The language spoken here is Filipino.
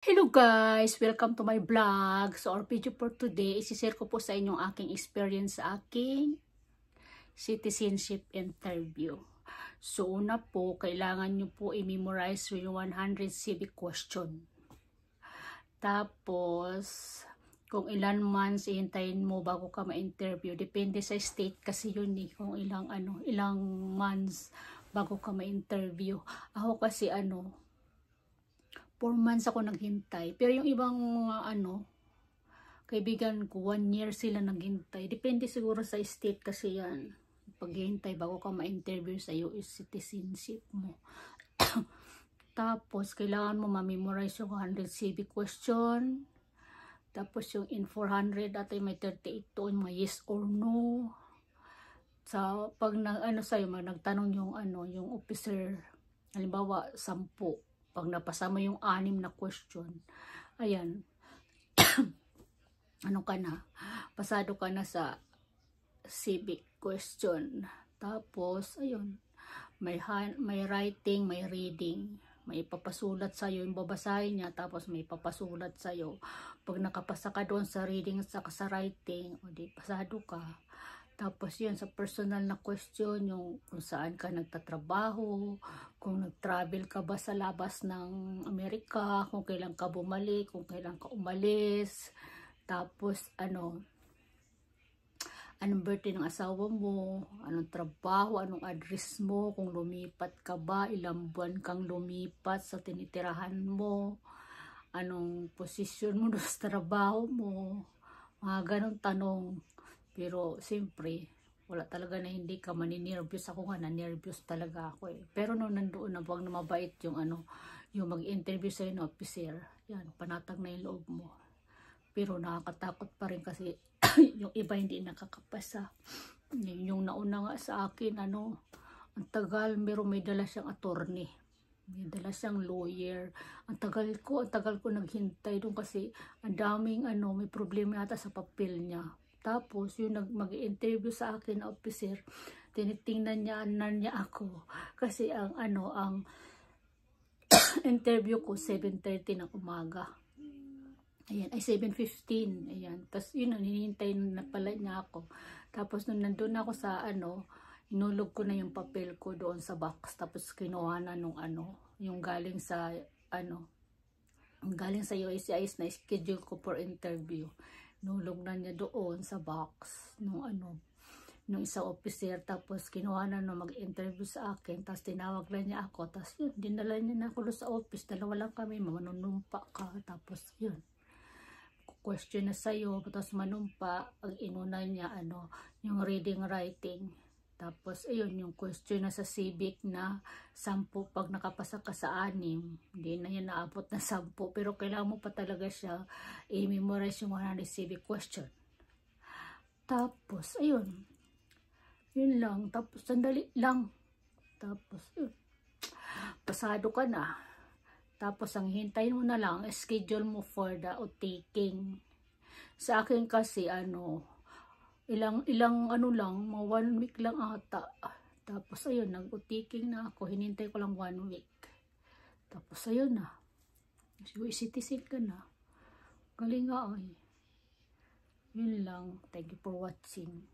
Hello guys! Welcome to my vlog. So our video for today, isi-share ko po sa inyo ang aking experience sa aking citizenship interview. So una po, kailangan nyo po i-memorize yung 100 civic question. Tapos, kung ilan months ihintayin mo bago ka ma-interview. Depende sa state kasi yun eh, kung ilang months bago ka ma-interview. Ako kasi 4 months ako naghintay. Pero yung ibang kaibigan ko, 1 year sila naghintay. Depende siguro sa state kasi yan. Paghihintay bago ka ma-interview sa US citizenship mo. Tapos, kailangan mo ma-memorize yung 100 civic question. Tapos, yung in 400, at may 38 doon, mga yes or no. So, pag sa'yo, nagtanong yung officer, halimbawa, 10. Pag napasa mo yung 6 na question, ayan, pasado ka na sa civic question. Tapos, ayun, may writing, may reading, may ipapasulat sa'yo, yung babasahin niya, tapos may ipapasulat sa'yo. Pag nakapasa ka doon sa reading at sa writing, o di, pasado ka. Tapos yun, sa personal na question, yung kung saan ka nagtatrabaho, kung nag-travel ka ba sa labas ng Amerika, kung kailan ka bumalik, kung kailan ka umalis. Tapos, anong birthday ng asawa mo, anong trabaho, anong address mo, kung lumipat ka ba, ilang buwan kang lumipat sa tinitirahan mo, anong posisyon mo sa trabaho mo, mga ganong tanong. Pero, siyempre, wala talaga na hindi ka maninervyos. Ako nga, na-nervyos talaga ako eh. Pero nung nandoon na, wag na mabait yung yung mag-interview sa'yo na officer, yan, panatag na yung loob mo. Pero nakakatakot pa rin kasi yung iba hindi nakakapasa. Yung nauna nga sa akin, ang tagal, pero may dala siyang attorney. May dala siyang lawyer. Ang tagal ko naghintay doon kasi ang daming may problema yata sa papel niya. Tapos, yung mag-interview sa akin na officer, tinitingnan niya ako. Kasi ang interview ko, 7:30 ng umaga. Ayan, ay 7:15. Ayan. Tapos, yun, hinihintay na pala niya ako. Tapos, nung nandun ako sa inulog ko na yung papel ko doon sa box. Tapos, kinuha na nung yung galing sa USCIS na schedule ko for interview. Nulog na niya doon sa box nung isang officer. Tapos kinuha na mag-interview sa akin. Tapos tinawag na niya ako. Tapos yun, dinala niya na ako sa office. Dalawa lang kami, manunumpa ka. Tapos yun, question na sa'yo. Tapos manumpa, ang inuna niya yung reading, writing. Tapos, ayun, yung question na sa civic na 10, pag nakapasa ka sa 6, hindi na yan naabot na 10. Pero kailangan mo pa talaga siya i-memorize yung 100 civic question. Tapos, ayun. Yun lang. Tapos, sandali lang. Tapos, yun. Pasado ka na. Tapos, ang hintayin mo na lang, schedule mo for the taking. Sa akin kasi, ilang lang, mga 1 week lang ata. Tapos ayun, nag-utiking na ako, hinintay ko lang 1 week. Tapos ayun na, citizen ka na. Galing nga ay. Yun lang, thank you for watching.